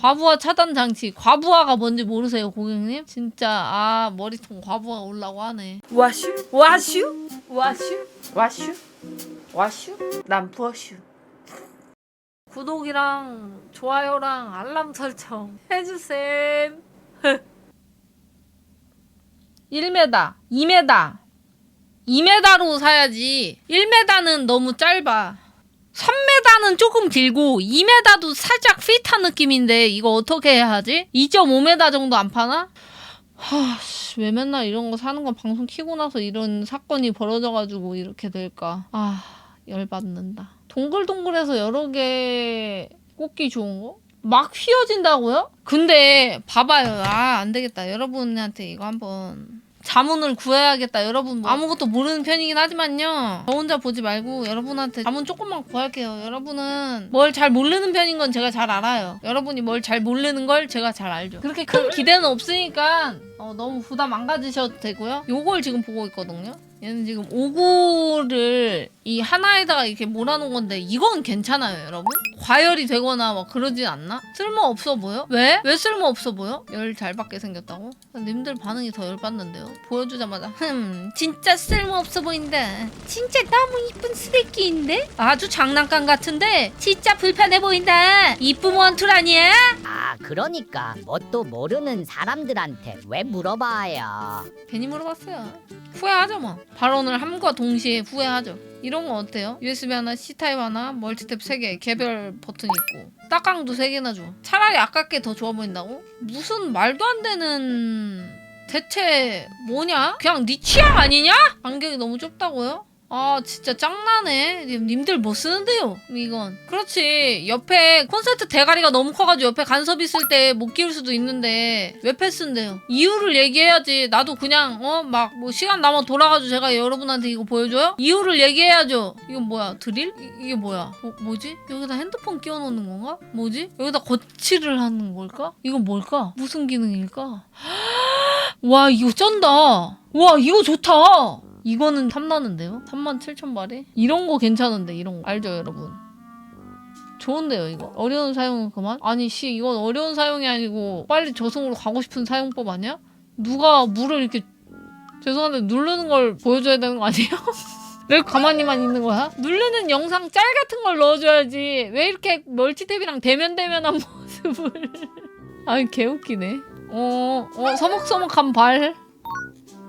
과부하 차단 장치. 과부하가 뭔지 모르세요, 고객님? 진짜 머리통 과부하 올라고 하네. 와슈? 와슈? 와슈? 와슈? 와슈? 난 부어슈. 구독이랑 좋아요랑 알람 설정 해주셈. 1m, 2m, 2m로 사야지. 1m는 너무 짧아. 3m는 조금 길고 2m도 살짝 핏한 느낌인데 이거 어떻게 해야 하지? 2.5m 정도 안 파나? 왜 맨날 이런 거 사는 건 방송 키고 나서 이런 사건이 벌어져가지고 이렇게 될까? 열받는다. 동글동글해서 여러 개 꽂기 좋은 거? 막 휘어진다고요? 근데 봐봐요. 안 되겠다. 여러분한테 이거 한번 자문을 구해야겠다. 여러분 아무것도 모르는 편이긴 하지만요. 저 혼자 보지 말고 여러분한테 자문 조금만 구할게요. 여러분은 뭘 잘 모르는 편인 건 제가 잘 알아요. 여러분이 뭘 잘 모르는 걸 제가 잘 알죠. 그렇게 큰 기대는 없으니까 너무 부담 안 가지셔도 되고요. 요걸 지금 보고 있거든요. 얘는 지금 오구를 이 하나에다가 이렇게 몰아놓은 건데 이건 괜찮아요, 여러분? 과열이 되거나 막 그러진 않나? 쓸모없어 보여? 왜? 왜 쓸모없어 보여? 열 잘 받게 생겼다고? 님들 반응이 더 열받는데요? 보여주자마자 진짜 쓸모없어 보인다. 진짜 너무 이쁜 쓰레기인데? 아주 장난감 같은데 진짜 불편해 보인다. 이쁨 원툴 아니야? 그러니까 뭣도 모르는 사람들한테 왜 물어봐요. 괜히 물어봤어요. 후회하죠 뭐. 발언을 함과 동시에 후회하죠. 이런 거 어때요? USB 하나, C타입 하나, 멀티탭 3개, 개별 버튼 있고 딱강도 3개나 줘. 차라리 아깝게 더 좋아 보인다고? 무슨 말도 안 되는... 대체 뭐냐? 그냥 네 취향 아니냐? 간격이 너무 좁다고요? 진짜 짱나네. 님들 뭐 쓰는데요? 이건. 그렇지. 옆에 콘센트 대가리가 너무 커가지고 옆에 간섭 있을 때 못 끼울 수도 있는데 왜 패스인데요? 이유를 얘기해야지. 나도 그냥 막 뭐 시간 남아 돌아가지고 제가 여러분한테 이거 보여줘요? 이유를 얘기해야죠. 이건 뭐야? 드릴? 이게 뭐야? 뭐지? 여기다 핸드폰 끼워놓는 건가? 뭐지? 여기다 거치를 하는 걸까? 이건 뭘까? 무슨 기능일까? 와 이거 쩐다. 와 이거 좋다. 이거는 탐나는데요? 37,000발이? 이런 거 괜찮은데 이런 거 알죠 여러분? 좋은데요 이거? 어려운 사용은 그만? 아니 이건 어려운 사용이 아니고 빨리 저승으로 가고 싶은 사용법 아니야? 누가 물을 이렇게 죄송한데 누르는 걸 보여줘야 되는 거 아니에요? 왜 가만히만 있는 거야? 누르는 영상 짤 같은 걸 넣어줘야지 왜 이렇게 멀티탭이랑 대면대면한 모습을 아니 개웃기네. 서먹서먹한 발.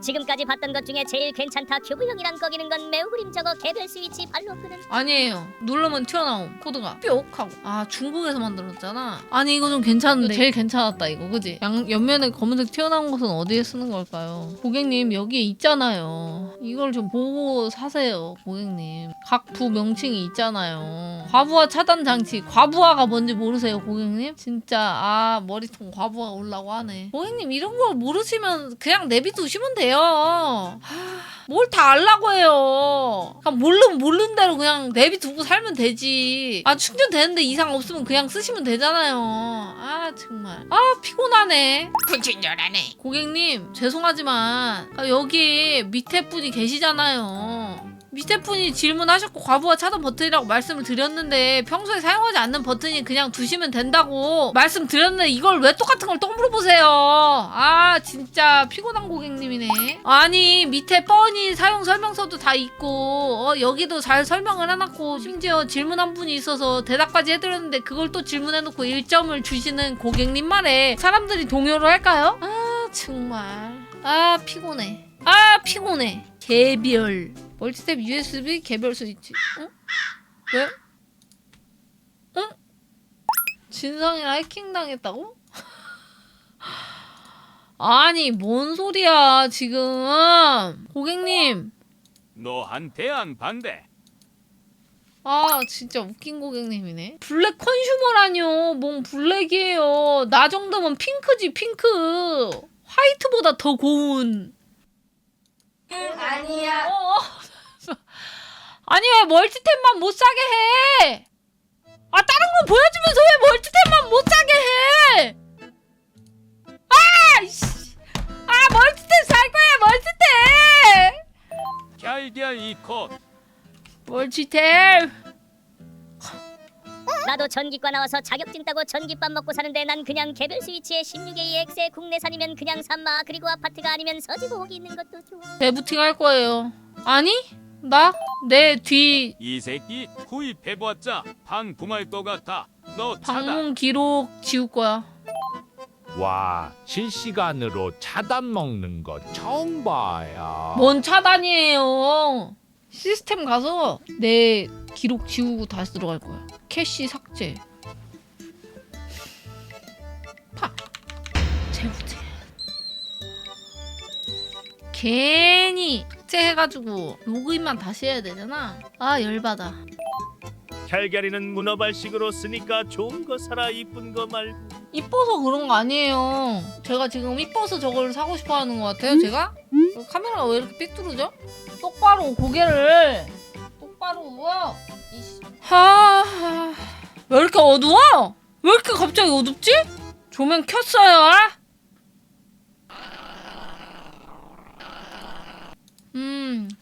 지금까지 봤던 것 중에 제일 괜찮다. 큐브형이랑 꺼기는 건 매우 그림 저거 개별 스위치 발로거든. 아니에요. 누르면 튀어나옴 코드가 뿅 하고. 중국에서 만들었잖아. 아니 이거 좀 괜찮은데 제일 괜찮았다 이거 그지? 옆면에 검은색 튀어나온 것은 어디에 쓰는 걸까요? 고객님 여기에 있잖아요. 이걸 좀 보고 사세요 고객님. 각 부 명칭이 있잖아요. 과부하 차단 장치. 과부하가 뭔지 모르세요 고객님? 진짜 머리통 과부하 올라고 하네. 고객님 이런 거 모르시면 그냥 내비두시면 돼요. 뭘 다 알라고 해요. 그냥 모르는 대로 그냥 내비두고 살면 되지. 충전되는데 이상 없으면 그냥 쓰시면 되잖아요. 정말 피곤하네. 불친절하네. 고객님 죄송하지만 여기 밑에 분이 계시잖아요. 밑에 분이 질문하셨고 과부하 차단 버튼이라고 말씀을 드렸는데 평소에 사용하지 않는 버튼이 그냥 두시면 된다고 말씀드렸는데 이걸 왜 똑같은 걸 또 물어보세요. 진짜 피곤한 고객님이네. 아니 밑에 뻔히 사용 설명서도 다 있고 여기도 잘 설명을 해놨고 심지어 질문한 분이 있어서 대답까지 해드렸는데 그걸 또 질문해놓고 1점을 주시는 고객님 말에 사람들이 동요를 할까요? 정말 피곤해. 피곤해. 개별 멀티탭 USB 개별 스위치. 왜? 진성이랑 해킹당했다고? 아니 뭔 소리야 지금. 고객님 너한테 안 반대. 진짜 웃긴 고객님이네. 블랙 컨슈머라뇨. 뭔 블랙이에요. 나 정도면 핑크지 핑크. 화이트보다 더 고운. 아니야. 아니 왜 멀티탭만 못 사게 해? 다른 거 보여주면서 왜 멀티탭만 못 사게 해? 멀티탭 살 거야 멀티탭. 결결 이 콧. 멀티탭. 나도 전기과 나와서 자격증 따고 전기밥 먹고 사는데 난 그냥 개별 스위치에 16AX에 국내산이면 그냥 산마. 그리고 아파트가 아니면 서지보호기 있는 것도 좋아. 재부팅 할 거예요. 아니? 나? 내 뒤 이 새끼 구입해봤자 반품할 것 같아. 너 차단. 방문 기록 지울 거야. 와, 실시간으로 차단 먹는 거 처음 봐요. 뭔 차단이에요. 시스템 가서 내 기록 지우고 다시 들어갈 거야. 캐시 삭제. 파. 재부팅. 괜히 삭제해가지고 로그인만 다시 해야 되잖아. 아 열받아. 달걀이는 문어발식으로 쓰니까 좋은 거 사라 이쁜 거 말고. 이뻐서 그런 거 아니에요. 제가 지금 이뻐서 저걸 사고 싶어 하는 것 같아요. 제가? 카메라가 왜 이렇게 삐뚤어져? 똑바로 고개를 똑바로 누워. 왜 이렇게 어두워? 왜 이렇게 갑자기 어둡지? 조명 켰어요.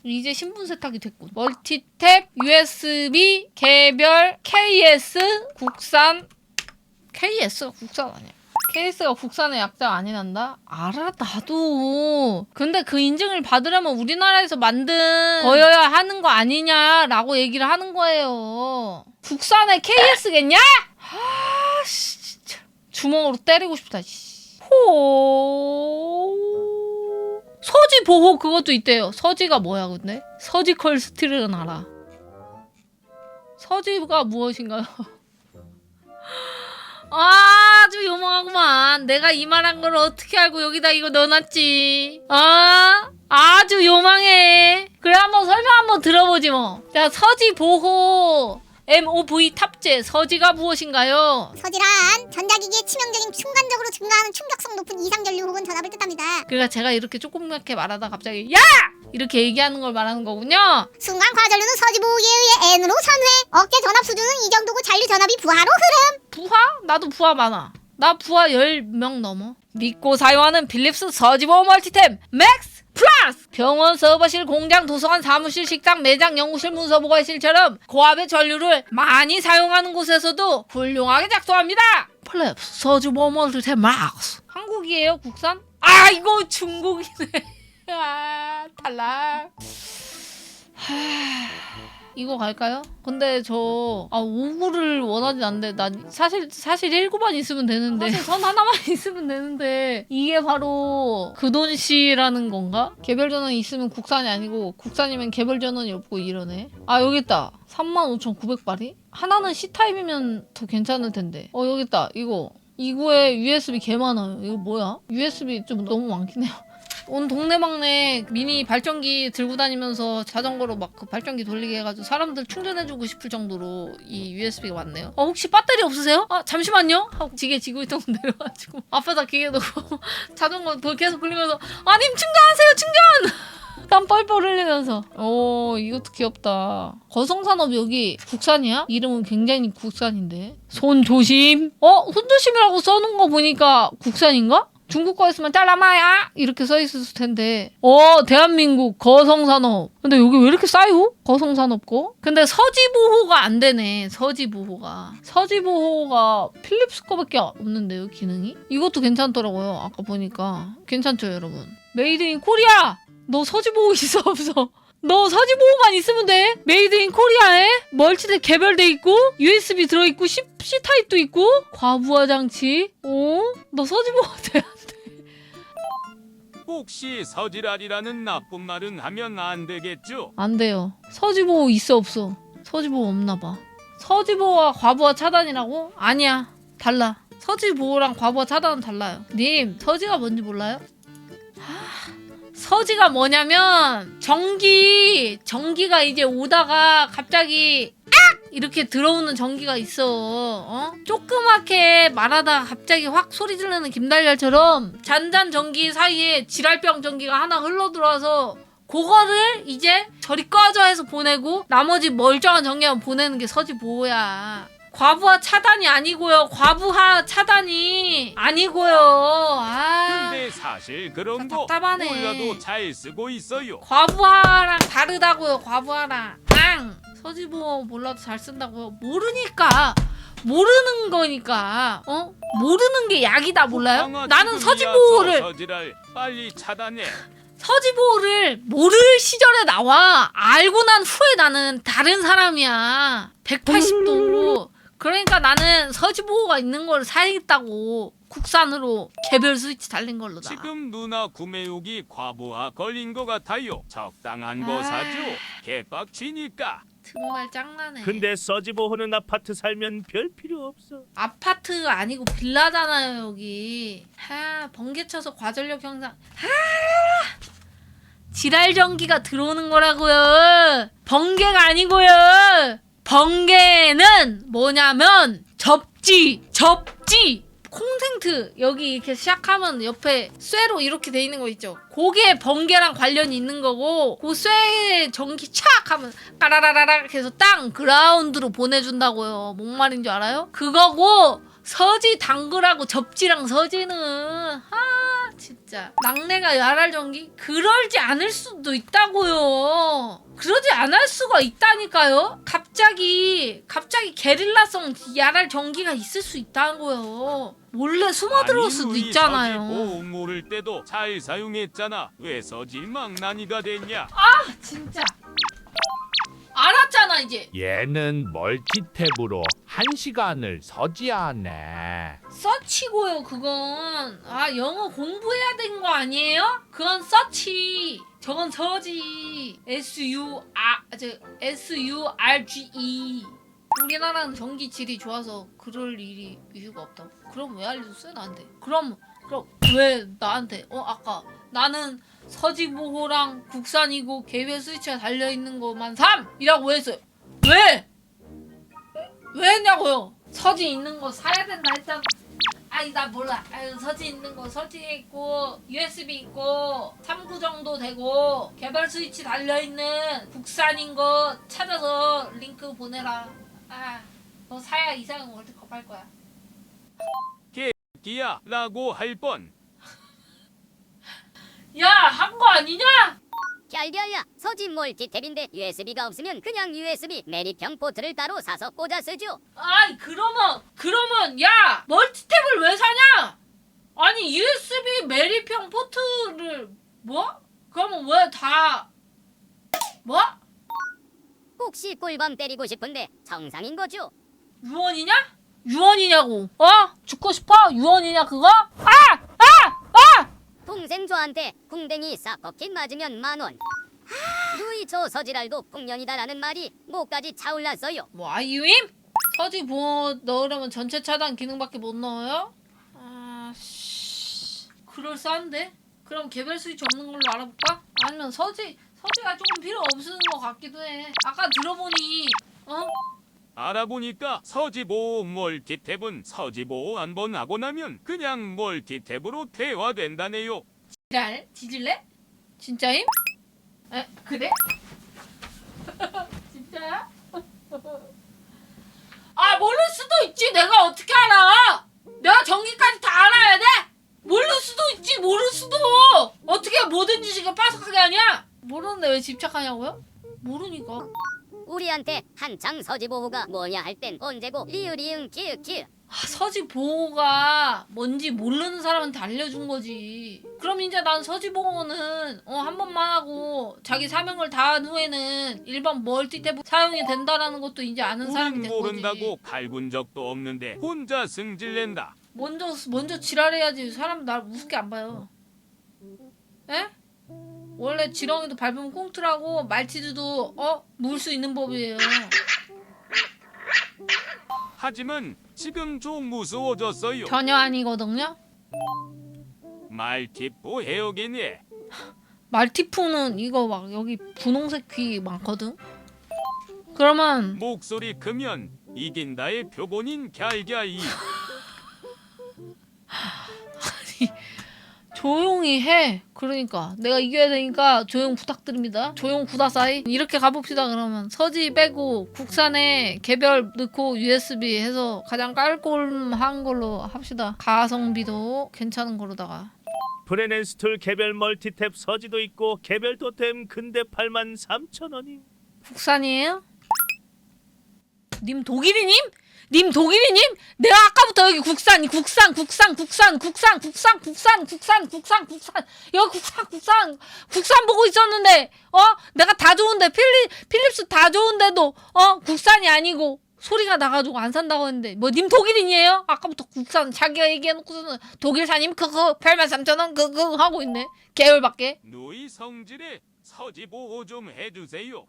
이제 신분 세탁이 됐군. 멀티탭, USB, 개별, KS, 국산. KS가 국산 아니야. KS가 국산의 약자 아니란다? 알아 나도. 근데 그 인증을 받으려면 우리나라에서 만든 거여야 하는 거 아니냐라고 얘기를 하는 거예요. 국산의 KS겠냐? 아 진짜 주먹으로 때리고 싶다. 서지 보호 그것도 있대요. 서지가 뭐야 근데? 서지컬 스틸은 알아. 서지가 무엇인가요? 아주 요망하구만. 내가 이 말한 걸 어떻게 알고 여기다 이거 넣어놨지. 아주 요망해. 그래 한번 설명 한번 들어보지 뭐. 자 서지 보호 MOV 탑재. 서지가 무엇인가요? 서지란 전자기기의 치명적인 순간적으로 증가하는 충격성 높은 이상 전류 혹은 전압을 뜻합니다. 그러니까 제가 이렇게 조그맣게 말하다 갑자기 야! 이렇게 얘기하는 걸 말하는 거군요. 순간 과전류는 서지 보호기에 의해 N으로 선회. 어깨 전압 수준은 이 정도고 잔류 전압이 부하로 흐름. 부하? 나도 부하 많아. 나 부하 10명 넘어. 믿고 사용하는 필립스 서지보호 멀티템 맥스 플러스! 병원, 서버실, 공장, 도서관, 사무실, 식당, 매장, 연구실, 문서 보관실처럼 고압의 전류를 많이 사용하는 곳에서도 훌륭하게 작동합니다. 필립스 서지보호 멀티템 맥스. 한국이에요? 국산? 아 이거 중국이네. 아 탈락. 이거 갈까요? 근데 저 5구를 원하진 않는데 나 사실 19만 있으면 되는데 사실 선 하나만 있으면 되는데 이게 바로 그 돈씨라는 건가? 개별 전원이 있으면 국산이 아니고 국산이면 개별 전원이 없고 이러네. 아 여기 있다. 35,900발이? 하나는 C타입이면 더 괜찮을 텐데. 여기 있다. 이거. 이거에 USB 개 많아요. 이거 뭐야? USB 좀 너무 많긴 해요. 온 동네방네 미니 발전기 들고 다니면서 자전거로 막 그 발전기 돌리게 해가지고 사람들 충전해주고 싶을 정도로 이 USB가 많네요. 혹시 배터리 없으세요? 잠시만요 하고 기계 지고 있던 거 내려가지고 앞에다 기계 놓고 자전거 계속 굴리면서 님 충전하세요 충전! 땀 뻘뻘 흘리면서. 이것도 귀엽다. 거성산업 여기 국산이야? 이름은 굉장히 국산인데. 손 조심. 손 조심이라고 써놓은 거 보니까 국산인가? 중국 거였으면 잘라마야 이렇게 써있을 텐데. 대한민국 거성산업. 근데 여기 왜 이렇게 싸요? 거성산업 거? 근데 서지보호가 안 되네. 서지보호가 필립스 거밖에 없는데요 기능이? 이것도 괜찮더라고요. 아까 보니까 괜찮죠 여러분? 메이드 인 코리아! 너 서지보호 있어 없어? 너 서지보호만 있으면 돼. 메이드 인 코리아에 멀티탭 개별돼 있고 USB 들어있고 C타입도 있고 과부하 장치. 너 서지보호 돼? 혹시 서지랄이라는 나쁜 말은 하면 안 되겠죠? 안 돼요. 서지보호 있어 없어? 서지보호 없나 봐. 서지보호와 과부하 차단이라고? 아니야. 달라. 서지보호랑 과부하 차단은 달라요. 님 서지가 뭔지 몰라요? 서지가 뭐냐면 전기가 이제 오다가 갑자기 이렇게 들어오는 전기가 있어. 조그맣게 말하다가 갑자기 확 소리 지르는 김달걀처럼 잔잔 전기 사이에 지랄병 전기가 하나 흘러들어와서 그거를 이제 저리 꺼져 해서 보내고 나머지 멀쩡한 전기만 보내는 게 서지보호야. 과부하 차단이 아니고요. 과부하 차단이 아니고요. 근데 사실 그런 거 답답하네. 몰라도 잘 쓰고 있어요. 과부하랑 다르다고요. 과부하랑 서지보호 몰라도 잘 쓴다고요. 모르는 거니까 모르는 게 약이다 몰라요? 방아 나는 지금이야, 서지보호를 저 서지랄 빨리 차단해. 서지보호를 모를 시절에 나와. 알고 난 후에 나는 다른 사람이야. 180도. 그러니까 나는 서지보호가 있는 걸 사야겠다고. 국산으로 개별 스위치 달린 걸로다. 지금 누나 구매욕이 과부하 걸린 거 같아요. 적당한 거 사줘. 개빡치니까. 정말 짱나네. 근데 서지보호는 아파트 살면 별 필요 없어. 아파트가 아니고 빌라잖아요 여기. 번개 쳐서 과전력 형상. 지랄 전기가 들어오는 거라고요. 번개가 아니고요. 번개는 뭐냐면 접지. 콘센트 여기 이렇게 시작하면 옆에 쇠로 이렇게 돼 있는 거 있죠. 그게 번개랑 관련이 있는 거고, 그 쇠에 전기 착 하면 까라라라락 해서 땅 그라운드로 보내준다고요. 뭔 말인 줄 알아요? 그거고, 서지 당근하고 접지랑 서지는 진짜 낙내가 야랄 전기? 그러지 않을 수도 있다고요. 그러지 않을 수가 있다니까요. 갑자기 게릴라성 야랄 전기가 있을 수 있다고요. 몰래 숨어 들어올 수도 아니, 있잖아요. 서지보호 모를 때도 잘 사용했잖아. 왜 서지망나니가 됐냐? 진짜 알았잖아 이제. 얘는 멀티탭으로 1시간을 서지하네. 서치고요 그건. 영어 공부해야 되는 거 아니에요? 그건 서치. 저건 서지. SURGE. 우리나라는 전기 질이 좋아서 그럴 일이 이유가 없다고. 그럼 왜 알려줬어요 나한테? 그럼 왜 나한테 아까 나는 서지보호랑 국산이고 개별 스위치가 달려있는 것만 삼이라고 왜 했어요? 왜 했냐고요? 서지 있는 거 사야 된다 했잖아. 아니 나 몰라. 서지 있는 거 설치 있고 USB 있고 3구 정도 되고 개별 스위치 달려있는 국산인 거 찾아서 링크 보내라. 너 사야 이상은 월드컵 할 거야. 끼야 라고 할 뻔. 야, 한 거 아니냐? 결결야 서지 멀티탭인데 USB가 없으면 그냥 USB 매립형 포트를 따로 사서 꽂아 쓰죠. 그러면 야, 멀티탭을 왜 사냐? 아니 USB 매립형 포트를 그러면 왜 다 혹시 꿀밤 때리고 싶은데 정상인 거죠? 유언이냐? 유언이냐고. 죽고 싶어? 유언이냐 그거? 동생 저한테 궁뎅이 싹버킷 맞으면 10,000원. 누이 저 서지랄도 풍년이다라는 말이 목까지 차올랐어요. 아이유임? 서지 보호 넣으려면 전체 차단 기능밖에 못 넣어요? 그럴싸한데? 그럼 개별 스위치 없는 걸로 알아볼까? 아니면 서지가 조금 필요 없는 것 같기도 해. 아까 들어보니 알아보니까 서지보호 멀티탭은 서지보호 한 번 하고 나면 그냥 멀티탭으로 대화된다네요. 지랄? 뒤질래? 진짜임? 그래? 진짜야? 모를 수도 있지. 내가 어떻게 알아? 내가 전기까지 다 알아야 돼? 모를 수도 있지. 모를 수도. 어떻게 모든 지식을 빠삭하게 하냐? 모르는데 왜 집착하냐고요? 모르니까. 우리한테 한창 서지보호가 뭐냐 할 땐 언제고 리으리응 키읔키읔. 서지 보호가 뭔지 모르는 사람한테 알려준 거지. 그럼 이제 난 서지 보호는 한 번만 하고 자기 사명을 다한 후에는 일반 멀티탭 사용이 된다라는 것도 이제 아는 사람이 우린 된 거지. 모른다고 갈군 적도 없는데 혼자 승질낸다. 먼저 지랄해야지. 사람 날 우습게 안 봐요. 에? 원래 지렁이도 밟으면 꽁트라고 말티즈도 물 수 있는 법이에요. 하지만 지금 좀 무서워졌어요. 전혀 아니거든요. 말티포 해역이네. 말티푸는 이거 막 여기 분홍색 귀 많거든. 그러면 목소리 크면 이긴다의 표본인 갸이갸이. 조용히 해. 그러니까 내가 이겨야 되니까 조용 부탁드립니다. 조용 구다사이. 이렇게 가봅시다. 그러면 서지 빼고 국산에 개별 넣고 USB 해서 가장 깔끔한 걸로 합시다. 가성비도 괜찮은 거로다가. 브레넨스툴 개별 멀티탭 서지도 있고 개별 토템 근데 83,000원이. 국산이에요? 님 독일이님? 님 독일이님? 내가 아까부터 여기 국산 여기 국산 보고 있었는데 내가 다 좋은데 필립스 다 좋은데도 국산이 아니고 소리가 나가지고 안 산다고 했는데 뭐 님 독일인이에요? 아까부터 국산 자기가 얘기해놓고서는 독일산임 그거 83,000원 그거 하고 있네. 계열밖에. 누이 성질에 서지 보호 좀 해주세요.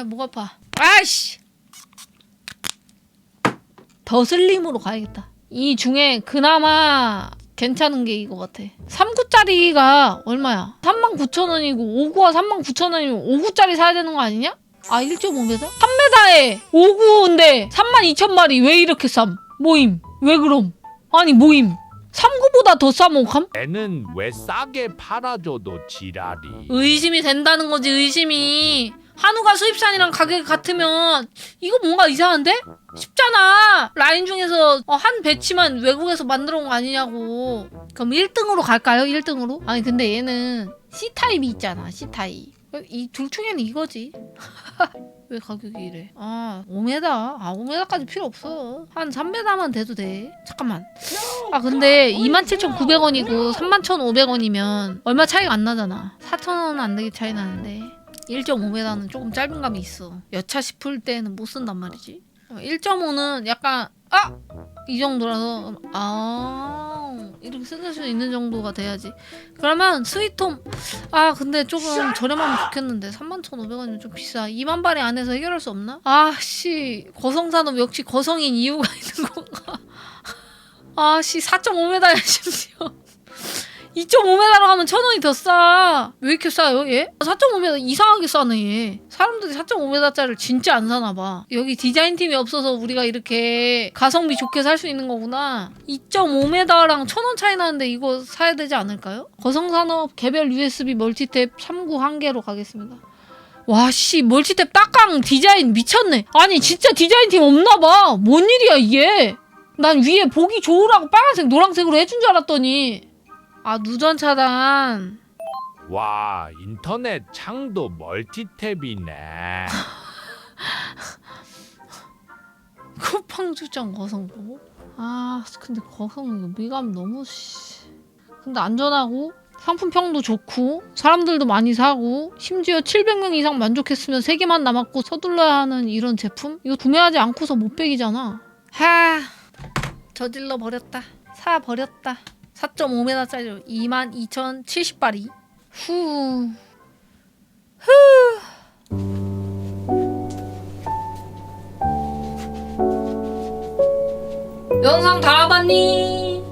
목 아파. 아이씨. 더 슬림으로 가야겠다. 이 중에 그나마 괜찮은 게 이거 같아. 3구짜리가 얼마야? 39,000원이고 5구가 39,000원이면 5구짜리 사야 되는 거 아니냐? 1.5m? 3m에 5구인데 32,000마리 왜 이렇게 쌈? 모임. 왜 그럼? 아니 모임. 3구보다 더 싸 먹함? 애는 왜 싸게 팔아줘도 지랄이. 의심이 된다는 거지 의심이. 한우가 수입산이랑 가격이 같으면 이거 뭔가 이상한데? 쉽잖아. 라인 중에서 한 배치만 외국에서 만들어 온 거 아니냐고. 그럼 1등으로 갈까요? 1등으로? 아니 근데 얘는 C타입이 있잖아. C타입. 이 둘 중에는 이거지. 왜 가격이 이래? 5m? 5m까지 필요 없어. 한 3m만 돼도 돼. 잠깐만. 근데 27,900원이고 31,500원이면 얼마 차이가 안 나잖아. 4,000원 안 되게 차이 나는데 1.5m는 조금 짧은 감이 있어. 여차 싶을 때는 못 쓴단 말이지. 1.5는 약간 이 정도라서 이렇게 쓸 수 있는 정도가 돼야지. 그러면 스위트홈 근데 조금 저렴하면 좋겠는데 31,500원이면 좀 비싸. 2만 발이 안에서 해결할 수 없나? 거성산업 역시 거성인 이유가 있는 건가? 4.5m야 심지어. 2.5m로 가면 1,000원이 더 싸. 왜 이렇게 싸요 얘? 4.5m 이상하게 싸네 얘. 사람들이 4.5m짜리를 진짜 안 사나봐. 여기 디자인팀이 없어서 우리가 이렇게 가성비 좋게 살 수 있는 거구나. 2.5m랑 1,000원 차이 나는데 이거 사야 되지 않을까요? 거성산업 개별 USB 멀티탭 3구 1개로 가겠습니다. 멀티탭 딱강 디자인 미쳤네. 아니 진짜 디자인팀 없나봐. 뭔 일이야 이게. 난 위에 보기 좋으라고 빨간색 노란색으로 해준 줄 알았더니 누전 차단. 와, 인터넷 창도 멀티탭이네. 쿠팡 출장 거성 보고? 근데 거성 미감 너무 근데 안전하고 상품평도 좋고 사람들도 많이 사고 심지어 700명 이상 만족했으면 3개만 남았고 서둘러야 하는 이런 제품? 이거 구매하지 않고서 못 빼기잖아. 저질러 버렸다. 사 버렸다. 4.5m짜리 22,070발이. 영상 다 봤니?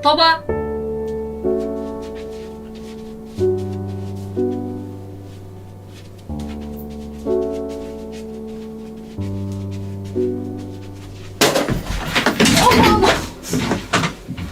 더 봐.